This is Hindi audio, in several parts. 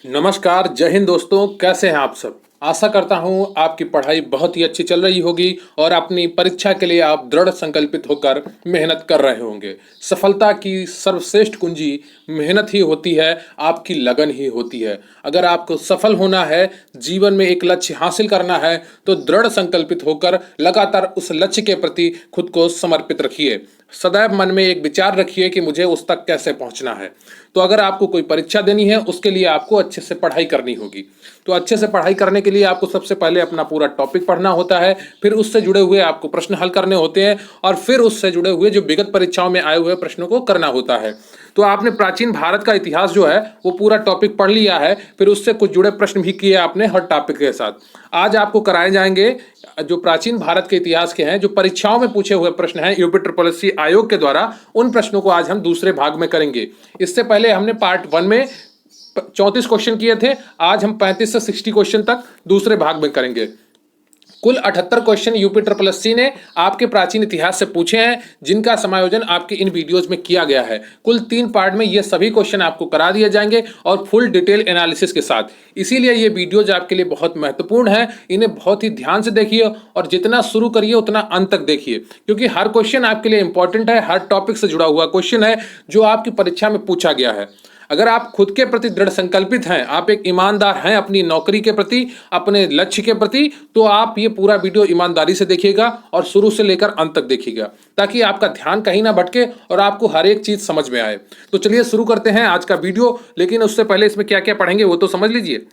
नमस्कार, जय हिंद दोस्तों। कैसे हैं आप सब? आशा करता हूं आपकी पढ़ाई बहुत ही अच्छी चल रही होगी और अपनी परीक्षा के लिए आप दृढ़ संकल्पित होकर मेहनत कर रहे होंगे। सफलता की सर्वश्रेष्ठ कुंजी मेहनत ही होती है, आपकी लगन ही होती है। अगर आपको सफल होना है, जीवन में एक लक्ष्य हासिल करना है, तो दृढ़ संकल्पित होकर लगातार उस लक्ष्य के प्रति खुद को समर्पित रखिए। सदैव मन में एक विचार रखिए कि मुझे उस तक कैसे पहुंचना है। तो अगर आपको कोई परीक्षा देनी है, उसके लिए आपको अच्छे से पढ़ाई करनी होगी। तो अच्छे से पढ़ाई करने के लिए आपको सबसे पहले अपना पूरा टॉपिक पढ़ना होता है, फिर उससे जुड़े हुए आपको प्रश्न हल करने होते हैं और फिर उससे जुड़े हुए जो विगत परीक्षाओं में आए हुए प्रश्नों को करना होता है। तो आपने प्राचीन भारत का इतिहास जो है वो पूरा टॉपिक पढ़ लिया है, फिर उससे कुछ जुड़े प्रश्न भी किए आपने हर टॉपिक के साथ। आज आपको कराए जाएंगे जो प्राचीन भारत के इतिहास के हैं, जो परीक्षाओं में पूछे हुए प्रश्न हैं यूपी ट्रिपल एससी आयोग के द्वारा, उन प्रश्नों को आज हम दूसरे भाग में करेंगे। इससे पहले हमने पार्ट 1 में 34 क्वेश्चन किए थे, आज हम 35 से 60 क्वेश्चन तक दूसरे भाग में करेंगे। कुल 78 क्वेश्चन यूपी ट्रिपल एससी ने आपके प्राचीन इतिहास से पूछे हैं, जिनका समायोजन आपके इन वीडियोज में किया गया है। कुल 3 पार्ट में ये सभी क्वेश्चन आपको करा दिए जाएंगे और फुल डिटेल एनालिसिस के साथ। इसीलिए ये वीडियोज आपके लिए बहुत महत्वपूर्ण है, इन्हें बहुत ही ध्यान से देखिए और जितना शुरू करिए उतना अंत तक देखिए, क्योंकि हर क्वेश्चन आपके लिए इंपॉर्टेंट है, हर टॉपिक से जुड़ा हुआ क्वेश्चन है जो आपकी परीक्षा में पूछा गया है। अगर आप खुद के प्रति दृढ़ संकल्पित हैं, आप एक ईमानदार हैं अपनी नौकरी के प्रति, अपने लक्ष्य के प्रति, तो आप ये पूरा वीडियो ईमानदारी से देखिएगा और शुरू से लेकर अंत तक देखिएगा, ताकि आपका ध्यान कहीं ना भटके और आपको हर एक चीज समझ में आए। तो चलिए शुरू करते हैं आज का वीडियो, लेकिन उससे पहले इसमें क्या क्या पढ़ेंगे वो तो समझ लीजिए।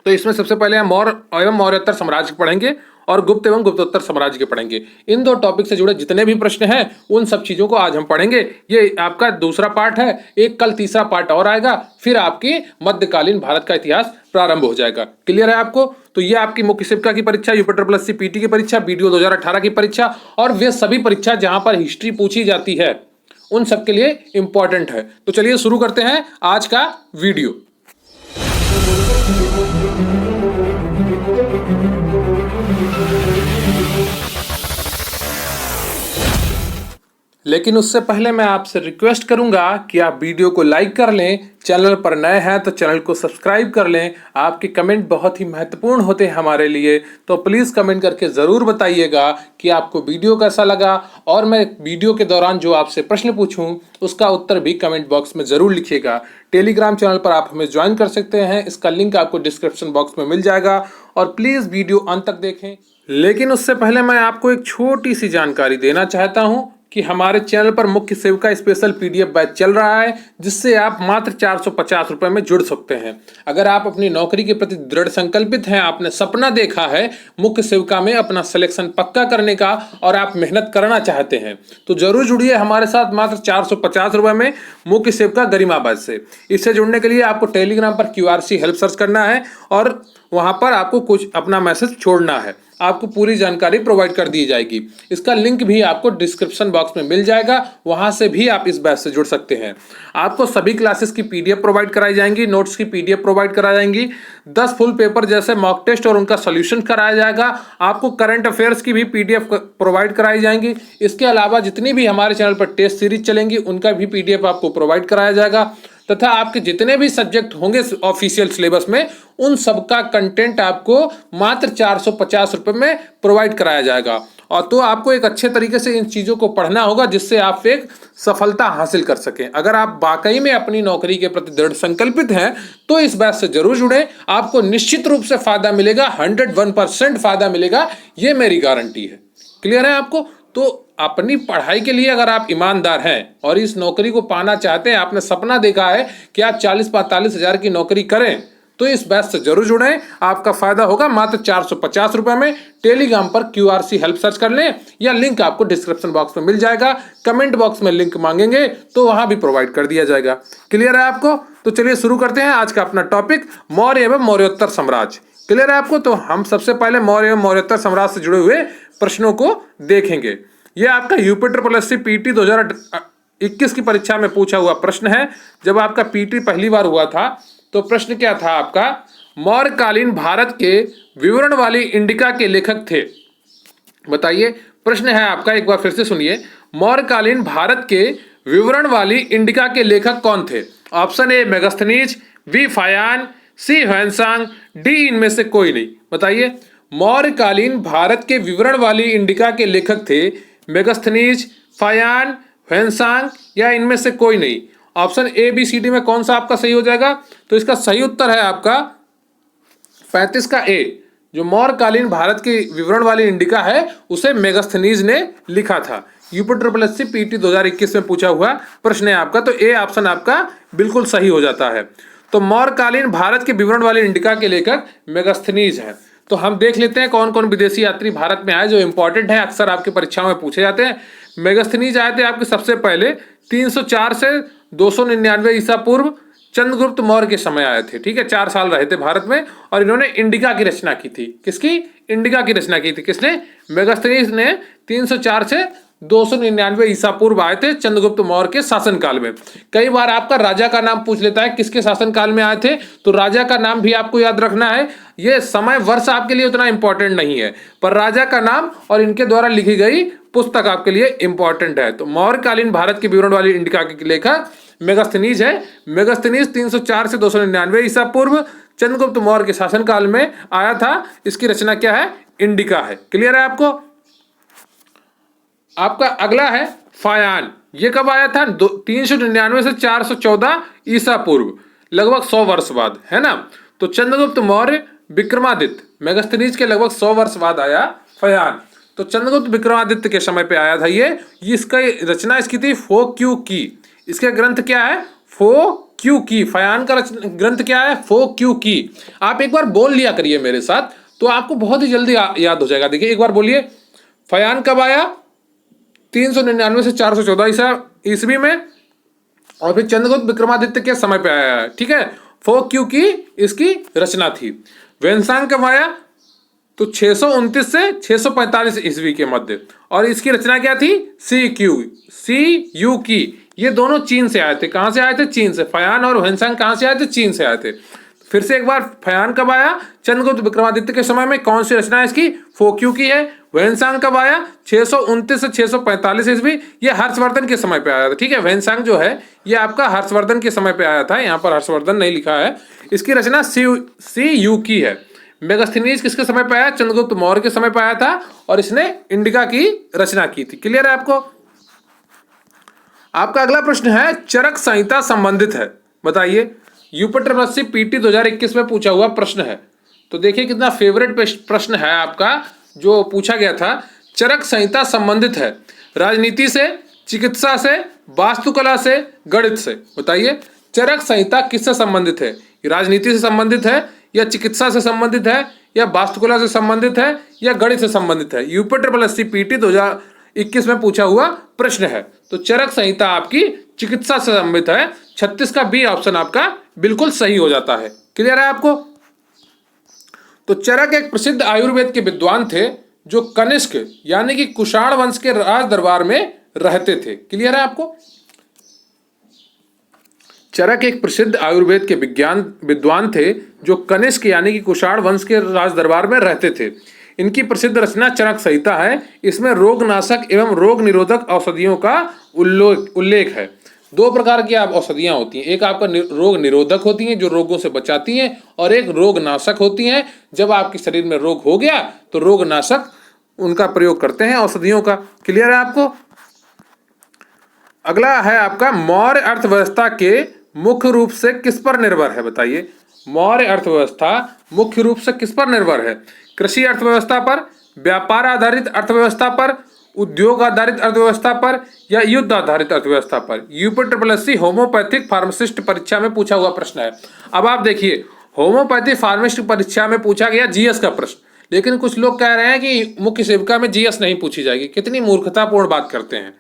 तो इसमें सबसे पहले हम मौर्य एवं मौर्योत्तर साम्राज्य पढ़ेंगे और गुप्त एवं गुप्तोत्तर साम्राज्य के पढ़ेंगे। इन 2 टॉपिक से जुड़े जितने भी प्रश्न हैं उन सब चीजों को आज हम पढ़ेंगे। ये आपका दूसरा पार्ट है, एक कल तीसरा पार्ट और आएगा, फिर आपकी मध्यकालीन भारत का इतिहास प्रारंभ हो जाएगा। क्लियर है आपको? तो ये आपकी मुख्य सेविका की परीक्षा, यूपी ट्रिपल एससी पीटी की परीक्षा, वीडियो 2018 की परीक्षा और वे सभी परीक्षा जहां पर हिस्ट्री पूछी जाती है उन सब के लिए इंपॉर्टेंट है। तो चलिए शुरू करते हैं आज का वीडियो। लेकिन उससे पहले मैं आपसे रिक्वेस्ट करूंगा कि आप वीडियो को लाइक कर लें, चैनल पर नए हैं तो चैनल को सब्सक्राइब कर लें। आपके कमेंट बहुत ही महत्वपूर्ण होते हैं हमारे लिए, तो प्लीज़ कमेंट करके ज़रूर बताइएगा कि आपको वीडियो कैसा लगा, और मैं वीडियो के दौरान जो आपसे प्रश्न पूछूं उसका उत्तर भी कमेंट बॉक्स में ज़रूर लिखिएगा। टेलीग्राम चैनल पर आप हमें ज्वाइन कर सकते हैं, इसका लिंक आपको डिस्क्रिप्शन बॉक्स में मिल जाएगा, और प्लीज़ वीडियो अंत तक देखें। लेकिन उससे पहले मैं आपको एक छोटी सी जानकारी देना चाहता हूँ कि हमारे चैनल पर मुख्य सेविका स्पेशल पीडीएफ बैच चल रहा है, जिससे आप मात्र 450 रुपए में जुड़ सकते हैं। अगर आप अपनी नौकरी के प्रति दृढ़ संकल्पित हैं, आपने सपना देखा है मुख्य सेविका में अपना सिलेक्शन पक्का करने का और आप मेहनत करना चाहते हैं, तो जरूर जुड़िए हमारे साथ मात्र 450 रुपए में मुख्य सेविका गरिमा बैच से। इससे जुड़ने के लिए आपको टेलीग्राम पर QRC हेल्प सर्च करना है और वहां पर आपको कुछ अपना मैसेज छोड़ना है, आपको पूरी जानकारी प्रोवाइड कर दी जाएगी। इसका लिंक भी आपको डिस्क्रिप्शन बॉक्स में मिल जाएगा, वहां से भी आप इस बैच से जुड़ सकते हैं। आपको सभी क्लासेस की पीडीएफ प्रोवाइड कराई जाएंगी, नोट्स की पीडीएफ प्रोवाइड कराई जाएंगी, 10 फुल पेपर जैसे मॉक टेस्ट और उनका सोल्यूशन कराया जाएगा। आपको करंट अफेयर्स की भी पीडीएफ प्रोवाइड कराई जाएंगी। इसके अलावा जितनी भी हमारे चैनल पर टेस्ट सीरीज चलेंगी उनका भी पीडीएफ आपको प्रोवाइड कराया जाएगा, तथा आपके जितने भी सब्जेक्ट होंगे ऑफिशियल सिलेबस में उन सबका कंटेंट आपको मात्र 450 रुपए में प्रोवाइड कराया जाएगा। और तो आपको एक अच्छे तरीके से इन चीज़ों को पढ़ना होगा, जिससे आप एक सफलता हासिल कर सकें। अगर आप वाकई में अपनी नौकरी के प्रति दृढ़ संकल्पित हैं तो इस बैच से जरूर जुड़ें, आपको निश्चित रूप से फायदा मिलेगा, 101% फायदा मिलेगा, ये मेरी गारंटी है। क्लियर है आपको? तो अपनी पढ़ाई के लिए अगर आप ईमानदार हैं और इस नौकरी को पाना चाहते हैं, आपने सपना देखा है कि आप 40-45 हजार की नौकरी करें, तो इस बैच से जरूर जुड़ें। आपका फायदा होगा मात्र 450 रुपए में। टेलीग्राम पर QRC हेल्प सर्च कर लें या लिंक आपको डिस्क्रिप्शन बॉक्स में मिल जाएगा। कमेंट बॉक्स में लिंक मांगेंगे तो वहां भी प्रोवाइड कर दिया जाएगा। क्लियर है आपको? तो चलिए शुरू करते हैं आज का अपना टॉपिक, मौर्य एवं मौर्योत्तर साम्राज्य। क्लियर है आपको? तो हम सबसे पहले मौर्य एवं मौर्योत्तर साम्राज्य से जुड़े हुए प्रश्नों को देखेंगे। यह आपका यूपी ट्रिपल एससी पीटी 2021 की परीक्षा में पूछा हुआ प्रश्न है। जब आपका पीटी पहली बार हुआ था तो प्रश्न क्या था आपका? मौर्यकालीन भारत के विवरण वाली इंडिका के लेखक थे। बताइए, प्रश्न है आपका, एक बार फिर से सुनिए। मौर्यकालीन भारत के विवरण वाली इंडिका के लेखक कौन थे? Option A Megasthenes, B Faxian, C Xuanzang, D इनमें से कोई नहीं। बताइए, मौर्यकालीन भारत के विवरण वाली इंडिका के लेखक थे मेगास्थनीज, फायान, ह्वेनसांग या इनमें से कोई नहीं। Option A B C D में कौन सा आपका सही हो जाएगा? तो इसका सही उत्तर है आपका 35 का ए। जो मौर्यकालीन भारत की विवरण वाली इंडिका है उसे मेगास्थनीज ने लिखा था। यूपी पीटी 2021 में पूछा हुआ प्रश्न है आपका, तो ए ऑप्शन आपका बिल्कुल सही हो जाता है। तो मौर्यकालीन भारत के विवरण वाली इंडिका के लेखक मेगास्थनीज है। तो हम देख लेते हैं कौन कौन विदेशी यात्री भारत में आए जो इंपॉर्टेंट है, अक्सर आपकी परीक्षाओं में पूछे जाते हैं। मेगास्थनीज आए थे आपके सबसे पहले 304 से 299 ईसा पूर्व, चंद्रगुप्त मौर्य के समय आए थे। ठीक है, 4 साल रहे थे भारत में और इन्होंने इंडिका की रचना की थी। किसकी? इंडिका की रचना की थी। किसने? मेगास्थनीज ने 304 से 299 ईसा पूर्व आए थे चंद्रगुप्त मौर्य के शासनकाल में। कई बार आपका राजा का नाम पूछ लेता है किसके शासनकाल में आए थे, तो राजा का नाम भी आपको याद रखना है। ये समय वर्ष आपके लिए उतना इंपॉर्टेंट नहीं है, पर राजा का नाम और इनके द्वारा लिखी गई पुस्तक आपके लिए इंपॉर्टेंट है। तो मौर्यकालीन भारत की विवरण वाली इंडिका के लेखक मेगास्थनीज है। मेगास्थनीज 304 से 299 ईसा पूर्व चंद्रगुप्त मौर्य के शासनकाल में आया था। इसकी रचना क्या है? इंडिका है। क्लियर है आपको? आपका अगला है फायान। ये कब आया था? 399 से 414 ईसा पूर्व, लगभग 100 वर्ष बाद, है ना। तो चंद्रगुप्त मौर्य विक्रमादित्य, मेगास्थनीज के लगभग 100 वर्ष बाद आया फायान। तो चंद्रगुप्त विक्रमादित्य के समय पे आया था ये। इसका रचना इसकी थी फो क्यू की। इसका ग्रंथ क्या है? फो क्यू की। फायान का ग्रंथ क्या है? फो क्यू की। आप एक बार बोल लिया करिए मेरे साथ, तो आपको बहुत ही जल्दी याद हो जाएगा। देखिए एक बार बोलिए, फायान कब आया? 399 से 414 ईस्वी में, और फिर चंद्रगुप्त विक्रमादित्य के समय पे आया है। ठीक है, फो क्यू की इसकी रचना थी। ह्वेनसांग कब आया? तो 629 से 645 ईस्वी के मध्य, और इसकी रचना क्या थी? सी यू की। ये दोनों चीन से आए थे। कहां से आए थे? चीन से। फायान और ह्वेनसांग कहां से आए थे? चीन से आए थे। फिर से एक बार, फायान कब आया? चंद्रगुप्त विक्रमादित्य के समय में। कौन सी रचना है इसकी? फो क्यू की है। ह्वेनसांग कब आया? 629 से 645 ईस्वी। ये हर्षवर्धन के समय पे आया था। ठीक है, ह्वेनसांग जो है ये आपका हर्षवर्धन के समय पे आया था। यहाँ पर हर्षवर्धन नहीं लिखा है। इसकी रचना सी यू की है। मेगास्थनीज किसके समय पे आया? चंद्रगुप्त मौर्य के समय पे आया था, और इसने इंडिका की रचना की थी। क्लियर है आपको? आपका अगला प्रश्न है चरक संहिता संबंधित है। बताइए, यूपी पीटी 2021 में पूछा हुआ प्रश्न है। तो देखिए कितना फेवरेट प्रश्न है आपका जो पूछा गया था। चरक संहिता संबंधित है राजनीति से, चिकित्सा से, वास्तुकला से, गणित से। बताइए, चरक संहिता किससे संबंधित है? राजनीति से संबंधित है, या चिकित्सा से संबंधित है, या वास्तुकला से संबंधित है, या गणित से संबंधित है? यूपी पीटी 2021 में पूछा हुआ प्रश्न है। तो चरक संहिता आपकी चिकित्सा से संबंधित है। 36 का बी ऑप्शन आपका बिल्कुल सही हो जाता है। क्लियर है आपको? तो चरक एक प्रसिद्ध आयुर्वेद के विद्वान थे जो कनिष्क यानी कि कुषाण वंश के राज दरबार में रहते थे। क्लियर है आपको? चरक एक प्रसिद्ध आयुर्वेद के विद्वान थे जो कनिष्क यानी कि कुषाण वंश के राज दरबार में रहते थे। इनकी प्रसिद्ध रचना चरक संहिता है। इसमें रोगनाशक एवं रोग निरोधक औषधियों का उल्लेख है। 2 प्रकार की औषधियां होती हैं। एक आपका रोग निरोधक होती हैं जो रोगों से बचाती हैं, और एक रोगनाशक होती हैं। जब आपके शरीर में रोग हो गया तो रोगनाशक उनका प्रयोग करते हैं औषधियों का। क्लियर है आपको? अगला है आपका मौर्य अर्थव्यवस्था के मुख्य रूप से किस पर निर्भर है? बताइए, मौर्य अर्थव्यवस्था मुख्य रूप से किस पर निर्भर है? कृषि अर्थव्यवस्था पर, व्यापार आधारित अर्थव्यवस्था पर, उद्योग आधारित अर्थव्यवस्था पर, या युद्ध आधारित अर्थव्यवस्था पर? यूपी होम्योपैथिक फार्मासिस्ट परीक्षा में पूछा हुआ प्रश्न है। अब आप देखिए, होम्योपैथिक फार्मासिस्ट परीक्षा में पूछा गया जीएस का प्रश्न, लेकिन कुछ लोग कह रहे हैं कि मुख्य सेविका में जीएस नहीं पूछी जाएगी। कितनी मूर्खतापूर्ण बात करते हैं।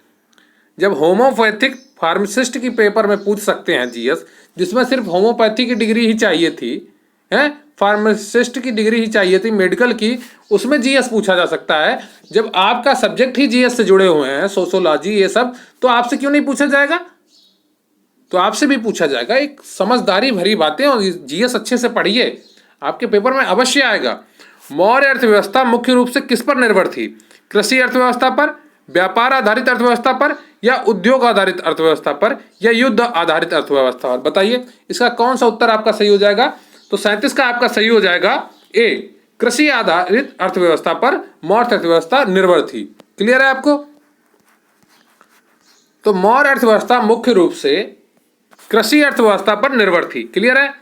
जब होम्योपैथिक फार्मासिस्ट की पेपर में पूछ सकते हैं जीएस, जिसमें सिर्फ होम्योपैथी की डिग्री ही चाहिए थी, है फार्मासिस्ट की डिग्री ही चाहिए थी मेडिकल की, उसमें जीएस पूछा जा सकता है। जब आपका सब्जेक्ट ही जीएस से जुड़े हुए हैं, सोशियोलॉजी ये सब, तो आपसे क्यों नहीं पूछा जाएगा? तो आपसे भी पूछा जाएगा। एक समझदारी भरी बातें, और जीएस अच्छे से पढ़िए, आपके पेपर में अवश्य आएगा। मौर्य अर्थव्यवस्था मुख्य रूप से किस पर निर्भर थी? कृषि अर्थव्यवस्था पर, व्यापार आधारित अर्थव्यवस्था पर, या उद्योग आधारित अर्थव्यवस्था पर, या युद्ध आधारित अर्थव्यवस्था पर? बताइए इसका कौन सा उत्तर आपका सही हो जाएगा? तो 37 का आपका सही हो जाएगा ए, कृषि आधारित अर्थव्यवस्था पर मौर्य अर्थव्यवस्था निर्भर थी। क्लियर है आपको? तो मौर्य अर्थव्यवस्था मुख्य रूप से कृषि अर्थव्यवस्था पर निर्भर थी। क्लियर है?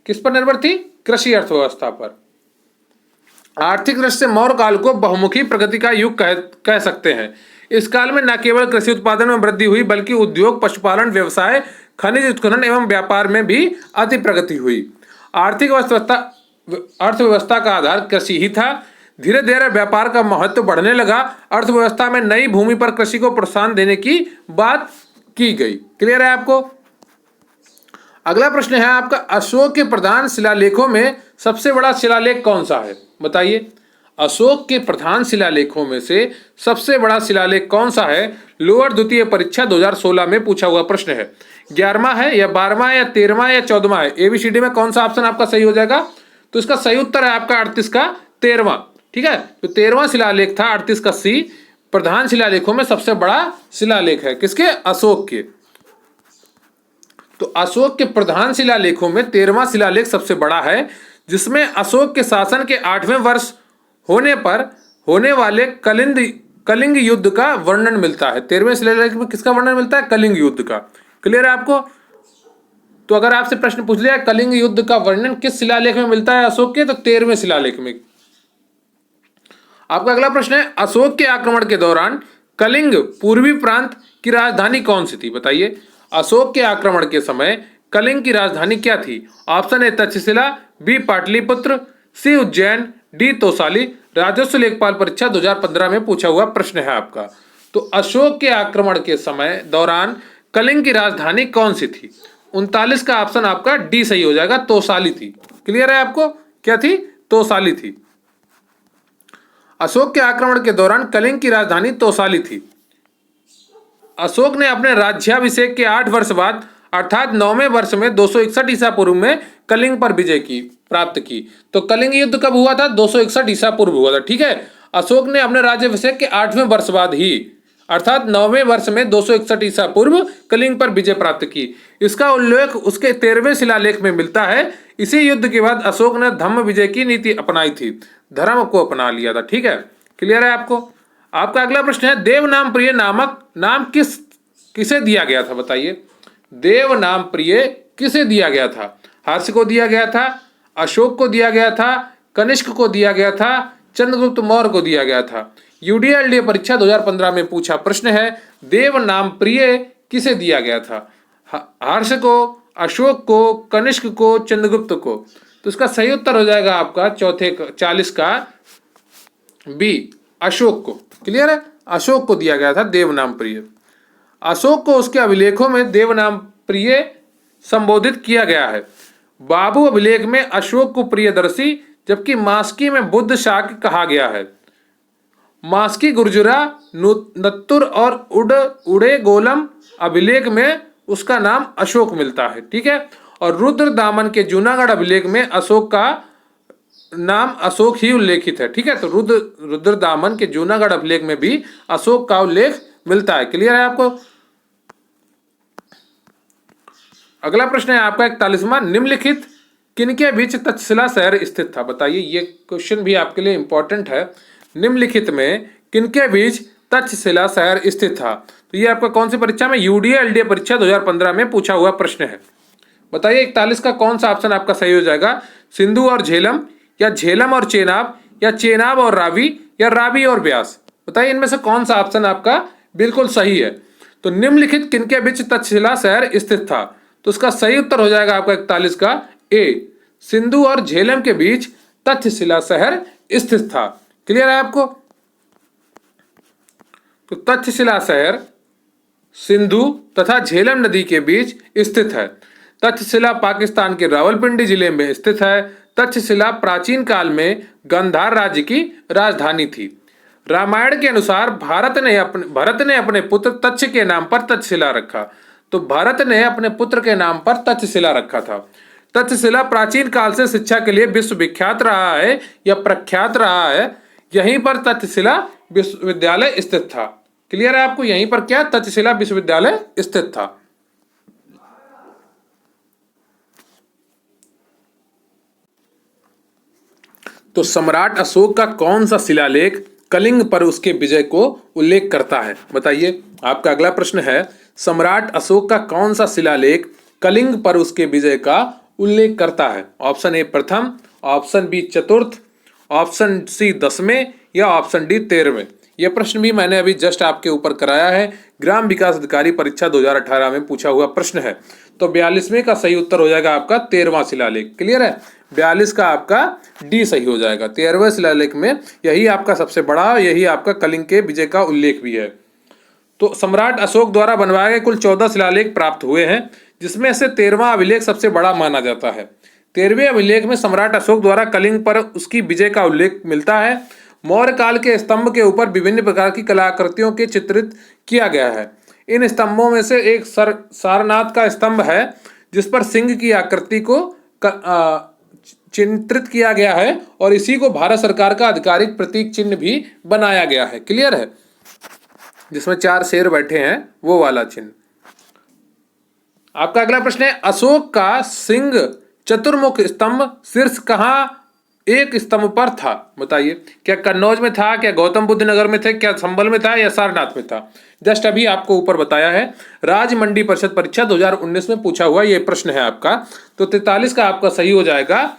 किस पर निर्भर थी? कृषि अर्थव्यवस्था पर। आर्थिक दृष्टि से मौर्य काल को बहुमुखी प्रगति का युग कह सकते हैं। इस काल में न केवल कृषि उत्पादन में वृद्धि हुई, बल्कि उद्योग, पशुपालन, व्यवसाय, खनिज उत्खनन एवं व्यापार में भी अति प्रगति हुई। आर्थिक अर्थव्यवस्था का आधार कृषि ही था। धीरे धीरे व्यापार का महत्व बढ़ने लगा। अर्थव्यवस्था में नई भूमि पर कृषि को प्रोत्साहन देने की बात की गई। क्लियर है आपको? अगला प्रश्न है आपका, अशोक के प्रधान शिलालेखों में सबसे बड़ा शिलालेख कौन सा है? बताइए अशोक के प्रधान शिलालेखों में से सबसे बड़ा शिलालेख कौन सा है? लोअर द्वितीय परीक्षा 2016 में पूछा हुआ प्रश्न है। 11वां है, या 12वां, या 13वां, या 14वां है? एबीसीडी में कौन सा ऑप्शन आपका सही हो जाएगा? तो इसका सही उत्तर है आपका 38 का 13वां। ठीक है, तो 13वां शिलालेख था 38 का सी। प्रधान शिलालेखों में सबसे बड़ा शिलालेख है किसके? अशोक के। तो अशोक के प्रधान शिलालेखों में 13वां शिलालेख सबसे बड़ा है, जिसमें अशोक के शासन के 8वें वर्ष होने पर होने वाले कलिंग युद्ध का वर्णन मिलता है। 13वें शिलालेख में किसका वर्णन मिलता है? कलिंग युद्ध का। क्लियर है आपको? तो अगर आपसे प्रश्न पूछ लिया कलिंग युद्ध का वर्णन किस शिलालेख में मिलता है अशोक के, तो 13वें शिलालेख में। आपका अगला प्रश्न है, अशोक के आक्रमण के दौरान कलिंग पूर्वी प्रांत की राजधानी कौन सी थी? बताइए अशोक के आक्रमण के समय कलिंग की राजधानी क्या थी? Option A Takshashila, B Pataliputra, C Ujjain, D Tosali. राजस्व लेखपाल परीक्षा 2015 में पूछा हुआ प्रश्न है आपका। तो अशोक के आक्रमण के समय दौरान कलिंग की राजधानी कौन सी थी? 39 का ऑप्शन आपका डी सही हो जाएगा, तोसाली थी। क्लियर है आपको? क्या थी? तोसाली थी। अशोक के आक्रमण के दौरान कलिंग की राजधानी तोसाली थी। अशोक ने अपने राज्याभिषेक के 8 वर्ष बाद अर्थात 9वें वर्ष में 261 ईसा पूर्व में कलिंग पर विजय प्राप्त की। तो कलिंग युद्ध कब हुआ था? 261 ईसा पूर्व हुआ था। ठीक है, अशोक ने अपने राज्याभिषेक के 8वें वर्ष बाद ही अर्थात 9वें वर्ष में 261 ईसा पूर्व कलिंग पर विजय प्राप्त की। इसका उल्लेख उसके 13वें शिलालेख में मिलता है। इसी युद्ध के बाद अशोक ने धम्म विजय की नीति अपनाई थी, धर्म को अपना लिया था। ठीक है, क्लियर है आपको? आपका अगला प्रश्न है, देव नाम प्रिय नामक नाम किसे दिया गया था? बताइए देव नाम प्रिय किसे दिया गया था? हर्ष को दिया गया था, अशोक को दिया गया था, कनिष्क को दिया गया था, चंद्रगुप्त मौर्य को दिया गया था? यूडीएलडी परीक्षा 2015 में पूछा प्रश्न है, देव नाम प्रिय किसे दिया गया था? हर्ष को, अशोक को, कनिष्क को, चंद्रगुप्त को? तो इसका सही उत्तर हो जाएगा आपका 40 का बी, अशोक को। क्लियर है? अशोक को दिया गया था देव नाम प्रिय। अशोक को उसके अभिलेखों में देव नाम प्रिय संबोधित किया गया है। बाबू अभिलेख में अशोक को प्रियदर्शी, जबकि मास्की में बुद्ध शाक्य कहा गया है। मास्की गुर्जरा, नत्तुर और उड़े गोलम अभिलेख में उसका नाम अशोक मिलता है। ठीक है, और रुद्र दामन के जूनागढ़ अभिलेख में अशोक का नाम अशोक ही उल्लेखित है। ठीक है, तो रुद्र दामन के जूनागढ़ अभिलेख में भी अशोक का उल्लेख मिलता है। क्लियर है आपको? अगला प्रश्न है आपका 41वां, निम्नलिखित किनके बीच तक्षशिला शहर स्थित था? बताइए, ये क्वेश्चन भी आपके लिए इंपॉर्टेंट है। निम्नलिखित में किनके बीच तक्षशिला शहर स्थित था? तो ये आपका कौन सी परीक्षा में? यूडीए परीक्षा 2015 में पूछा हुआ प्रश्न है। बताइए 41 का कौन सा ऑप्शन आपका सही हो जाएगा? सिंधु और झेलम, या झेलम और चेनाब, या चेनाब और रावी, या रावी और ब्यास? बताइए इनमें से कौन सा ऑप्शन आपका बिल्कुल सही है? तो निम्नलिखित किनके बीच तक्षशिला शहर स्थित था? तो उसका सही उत्तर हो जाएगा आपका 41 का ए, सिंधु और झेलम के बीच तक्षशिला शहर स्थित था। क्लियर है आपको? तो तक्षशिला शहर सिंधु तथा झेलम नदी के बीच स्थित है। तक्षशिला पाकिस्तान के रावलपिंडी जिले में स्थित है। तक्षशिला प्राचीन काल में गांधार राज्य की राजधानी थी। रामायण के अनुसार भरत ने अपने पुत्र तक्ष के नाम पर तक्षशिला रखा। तो भरत ने अपने पुत्र के नाम पर तक्षशिला रखा था। तक्षशिला प्राचीन काल से शिक्षा के लिए विश्वविख्यात रहा है या प्रख्यात रहा है। यहीं पर तक्षशिला विश्वविद्यालय स्थित था। क्लियर है आपको? यहीं पर क्या तक्षशिला विश्वविद्यालय स्थित था। तो सम्राट अशोक का कौन सा शिलालेख कलिंग पर उसके विजय को उल्लेख करता है? बताइए। आपका अगला प्रश्न है, सम्राट अशोक का कौन सा शिलालेख कलिंग पर उसके विजय का उल्लेख करता है? ऑप्शन ए प्रथम, ऑप्शन बी चतुर्थ, ऑप्शन सी 10वें या ऑप्शन डी 13वें। यह प्रश्न भी मैंने अभी जस्ट आपके ऊपर कराया है, ग्राम विकास अधिकारी परीक्षा 2018 में पूछा हुआ प्रश्न है। तो 42वें का सही उत्तर हो जाएगा आपका 13वां शिलालेख। क्लियर है? 42 का आपका डी सही हो जाएगा। 13वें शिलालेख में यही आपका सबसे बड़ा, यही आपका कलिंग के विजय का उल्लेख भी है। तो सम्राट अशोक द्वारा बनवाए गए कुल 14 शिलालेख प्राप्त हुए हैं, जिसमें से 13वां अभिलेख सबसे बड़ा माना जाता है। 13वें अभिलेख में सम्राट अशोक द्वारा कलिंग पर उसकी विजय का उल्लेख मिलता है। मौर्य काल के स्तंभ के ऊपर विभिन्न प्रकार की कलाकृतियों के चित्रित किया गया है। इन स्तंभों में से एक सारनाथ का स्तंभ है, जिस पर सिंह की आकृति को चित्रित किया गया है और इसी को भारत सरकार का आधिकारिक प्रतीक चिन्ह भी बनाया गया है। क्लियर है? जिसमें 4 शेर बैठे हैं वो वाला चिन्ह। आपका अगला प्रश्न है, अशोक का सिंह चतुर्मुख स्तंभ शीर्ष कहां एक स्तंभ पर था? बताइए। क्या कन्नौज में था, क्या गौतम बुद्ध नगर में थे, क्या संभल में था या सारनाथ में था? जस्ट अभी आपको ऊपर बताया है। राज्य मंडी परिषद परीक्षा 2019 में पूछा हुआ ये प्रश्न है आपका। तो 43 का आपका सही हो जाएगा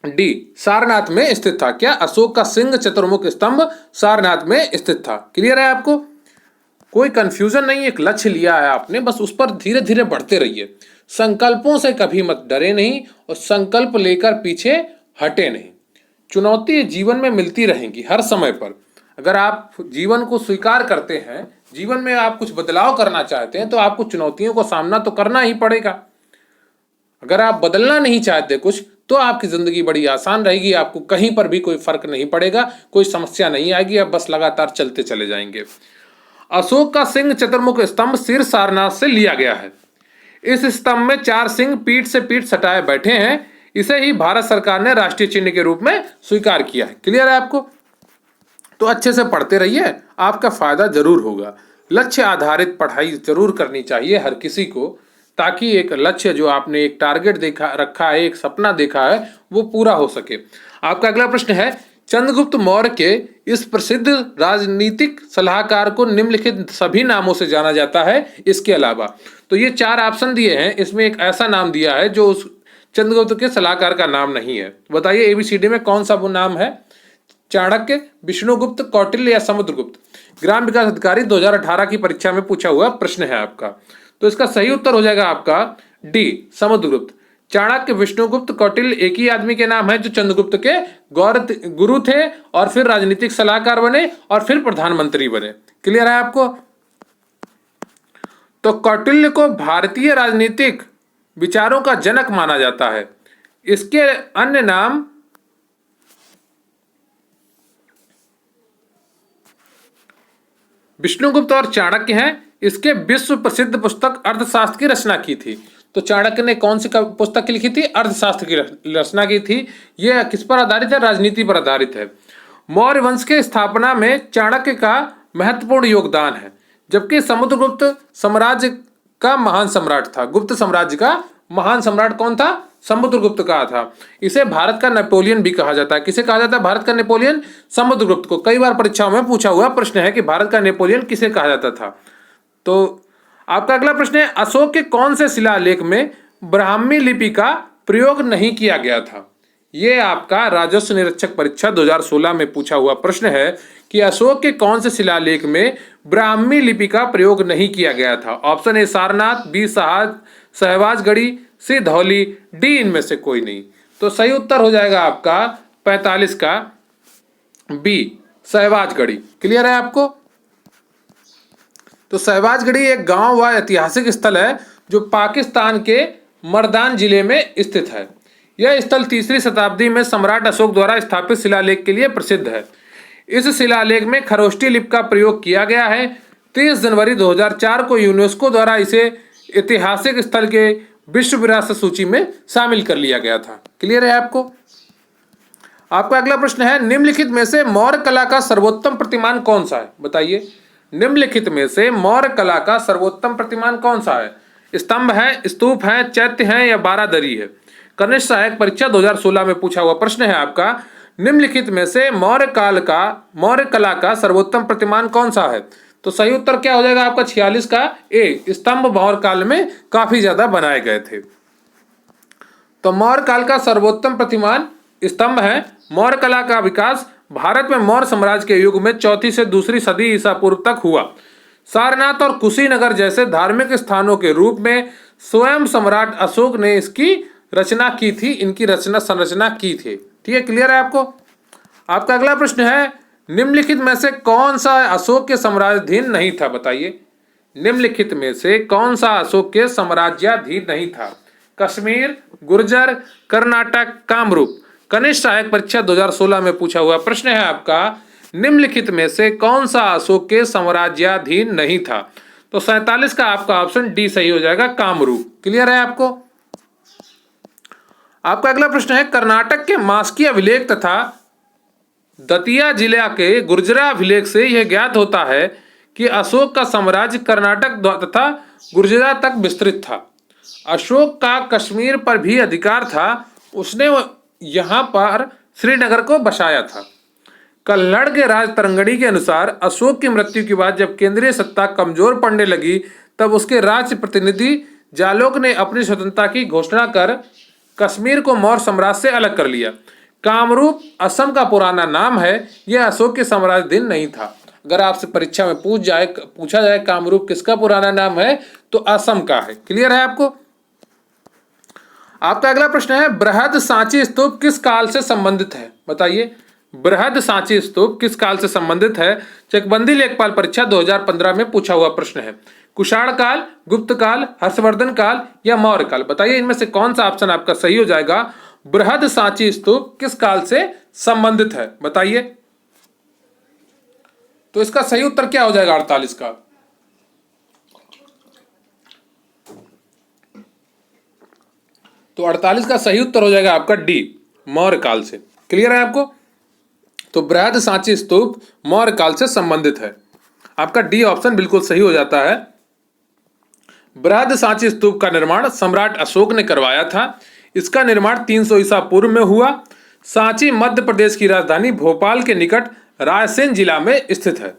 डी, सारनाथ में स्थित था। क्या? अशोक का सिंह चतुर्मुख स्तंभ सारनाथ में स्थित था। क्लियर है आपको? कोई कंफ्यूजन नहीं, एक लक्ष्य लिया है आपने, बस उस पर धीरे धीरे बढ़ते रहिए। संकल्पों से कभी मत डरे नहीं और संकल्प लेकर पीछे हटे नहीं। चुनौती जीवन में मिलती रहेंगी हर समय पर। अगर आप जीवन को स्वीकार करते हैं, जीवन में आप कुछ बदलाव करना चाहते हैं, तो आपको चुनौतियों को सामना तो करना ही पड़ेगा। अगर आप बदलना नहीं चाहते कुछ, तो आपकी जिंदगी बड़ी आसान रहेगी, आपको कहीं पर भी कोई फर्क नहीं पड़ेगा, कोई समस्या नहीं आएगी, आप बस लगातार चलते चले जाएंगे। अशोक का सिंह चतुर्मुख स्तंभ शीर्ष सारनाथ से लिया गया है। इस स्तंभ में 4 सिंह पीठ से पीठ सटाए बैठे हैं। इसे ही भारत सरकार ने राष्ट्रीय चिन्ह के रूप में स्वीकार किया है। क्लियर है आपको? तो अच्छे से पढ़ते रहिए, आपका फायदा जरूर होगा। लक्ष्य आधारित पढ़ाई जरूर करनी चाहिए हर किसी को, ताकि एक लक्ष्य जो आपने एक टारगेट देखा रखा है, एक सपना देखा है, वो पूरा हो सके। आपका अगला प्रश्न है, चंद्रगुप्त मौर्य के इस प्रसिद्ध राजनीतिक सलाहकार को निम्नलिखित सभी नामों से जाना जाता है इसके अलावा। तो ये 4 ऑप्शन दिए हैं, इसमें एक ऐसा नाम दिया है जो उस चंद्रगुप्त के सलाहकार का नाम नहीं है। बताइए ABCD में कौन सा वो नाम है? चाणक्य, विष्णुगुप्त, कौटिल्य या समुद्रगुप्त? ग्राम विकास अधिकारी 2018 की परीक्षा में पूछा हुआ प्रश्न है आपका। तो इसका सही उत्तर हो जाएगा आपका डी, समुद्रगुप्त। चाणक्य, विष्णुगुप्त, कौटिल्य एक ही आदमी के नाम है जो चंद्रगुप्त के गुरु थे और फिर राजनीतिक सलाहकार बने और फिर प्रधानमंत्री बने। क्लियर है आपको? तो कौटिल्य को भारतीय राजनीतिक विचारों का जनक माना जाता है। इसके अन्य नाम विष्णुगुप्त और चाणक्य हैं। इसके विश्व प्रसिद्ध पुस्तक अर्थशास्त्र की रचना की थी। तो चाणक्य ने कौन सी पुस्तक लिखी थी? अर्थशास्त्र की रचना की थी। यह किस पर आधारित है? राजनीति पर आधारित है। मौर्य वंश के स्थापना में चाणक्य का महत्वपूर्ण योगदान है, जबकि समुद्रगुप्त साम्राज्य का महान सम्राट था। गुप्त साम्राज्य का महान सम्राट कौन था? समुद्रगुप्त का था। इसे भारत का नेपोलियन भी कहा जाता है। किसे कहा जाता है भारत का नेपोलियन? समुद्रगुप्त को। कई बार परीक्षाओं में पूछा हुआ प्रश्न है कि भारत का नेपोलियन किसे कहा जाता था। तो आपका अगला प्रश्न है, अशोक के कौन से शिलालेख में ब्राह्मी लिपि का प्रयोग नहीं किया गया था? यह आपका राजस्व निरीक्षक परीक्षा 2016 में पूछा हुआ प्रश्न है कि अशोक के कौन से शिलालेख में ब्राह्मी लिपि का प्रयोग नहीं किया गया था? ऑप्शन ए सारनाथ, बी सहवाजगढ़ी, सी धौली, डी इनमें से कोई नहीं। तो सही उत्तर हो जाएगा आपका 45 का बी, सहवाजगढ़ी। क्लियर है आपको? तो सहवाजगढ़ी एक गांव व ऐतिहासिक स्थल है जो पाकिस्तान के मर्दान जिले में स्थित है। यह स्थल 3री शताब्दी में सम्राट अशोक द्वारा स्थापित शिलालेख के लिए प्रसिद्ध है। इस शिलालेख में खरोष्टी लिपि का प्रयोग किया गया है। 30 जनवरी 2004 को यूनेस्को द्वारा इसे ऐतिहासिक स्थल के विश्व विरासत सूची में शामिल कर लिया गया था। क्लियर है आपको? आपका अगला प्रश्न है, निम्नलिखित में से मौर्य कला का सर्वोत्तम प्रतिमान कौन सा है? बताइए। निम्नलिखित में से मौर्य कला का सर्वोत्तम प्रतिमान कौन सा है? स्तंभ है, स्तूप है, चैत्य है या बारादरी है? कनिष्ठ सहायक परीक्षा 2016 में पूछा हुआ प्रश्न है आपका। निम्नलिखित में से मौर्य कला का सर्वोत्तम प्रतिमान कौन सा है? तो सही उत्तर क्या हो जाएगा आपका 46 का ए, स्तंभ मौर्य काल में काफी ज्यादा बनाए गए थे। तो मौर्य काल का सर्वोत्तम प्रतिमान स्तंभ है। मौर्य कला का विकास भारत में मौर्य साम्राज्य के युग में 4वीं से 2री सदी ईसा पूर्व तक हुआ। सारनाथ और कुशीनगर जैसे धार्मिक स्थानों के रूप में स्वयं सम्राट अशोक ने इसकी रचना की थी, इनकी रचना संरचना की थी। ठीक है, क्लियर है आपको? आपका अगला प्रश्न है, निम्नलिखित में से कौन सा अशोक के साम्राज्याधीन नहीं था? बताइए, निम्नलिखित में से कौन सा अशोक के साम्राज्याधीन नहीं था? कश्मीर, गुर्जर, कर्नाटक, कामरूप। कनिष्ठ सहायक परीक्षा 2016 में पूछा हुआ प्रश्न है आपका। निम्नलिखित में से कौन सा अशोक के साम्राज्याधीन नहीं था? तो 47 का आपका ऑप्शन डी सही हो जाएगा, कामरूप। क्लियर है आपको? आपका अगला प्रश्न है, कर्नाटक के मास्की अभिलेख तथा दतिया जिला के गुर्जरा अभिलेख से यह ज्ञात होता है कि अशोक का साम्राज्य कर्नाटक तथा गुर्जरा तक विस्तृत था। अशोक का कश्मीर पर भी अधिकार था, उसने यहां पर श्रीनगर को बसाया था। कल्हड़ के राज तरंगड़ी के अनुसार अशोक की मृत्यु के बाद जब केंद्रीय सत्ता कमजोर पड़ने लगी, तब उसके राज्य प्रतिनिधि जालोक ने अपनी स्वतंत्रता की घोषणा कर कश्मीर को मौर्य साम्राज्य से अलग कर लिया। कामरूप असम का पुराना नाम है, यह अशोक के साम्राज्याधीन नहीं था। अगर आपसे परीक्षा में पूछा जाए कामरूप किसका पुराना नाम है, तो असम का है। क्लियर है आपको? आपका अगला प्रश्न है, बृहद सांची स्तूप किस काल से संबंधित है? बताइए, बृहद सांची स्तूप किस काल से संबंधित है? चकबंदी लेखपाल परीक्षा 2015 में पूछा हुआ प्रश्न है। कुषाण काल, गुप्त काल, हर्षवर्धन काल या मौर्य काल? बताइए, इनमें से कौन सा ऑप्शन आपका सही हो जाएगा? बृहद सांची स्तूप किस काल से संबंधित है? बताइए। तो इसका सही उत्तर क्या हो जाएगा 48 का? तो 48 का सही उत्तर हो जाएगा आपका डी, मौर्य काल से। क्लियर है आपको? तो बृहद सांची स्तूप मौर्य काल से संबंधित है। आपका डी ऑप्शन बिल्कुल सही हो जाता है। बृहद सांची स्तूप का निर्माण सम्राट अशोक ने करवाया था। इसका निर्माण 300 ईसा पूर्व में हुआ। सांची मध्य प्रदेश की राजधानी भोपाल के निकट रायसेन जिला में स्थित है।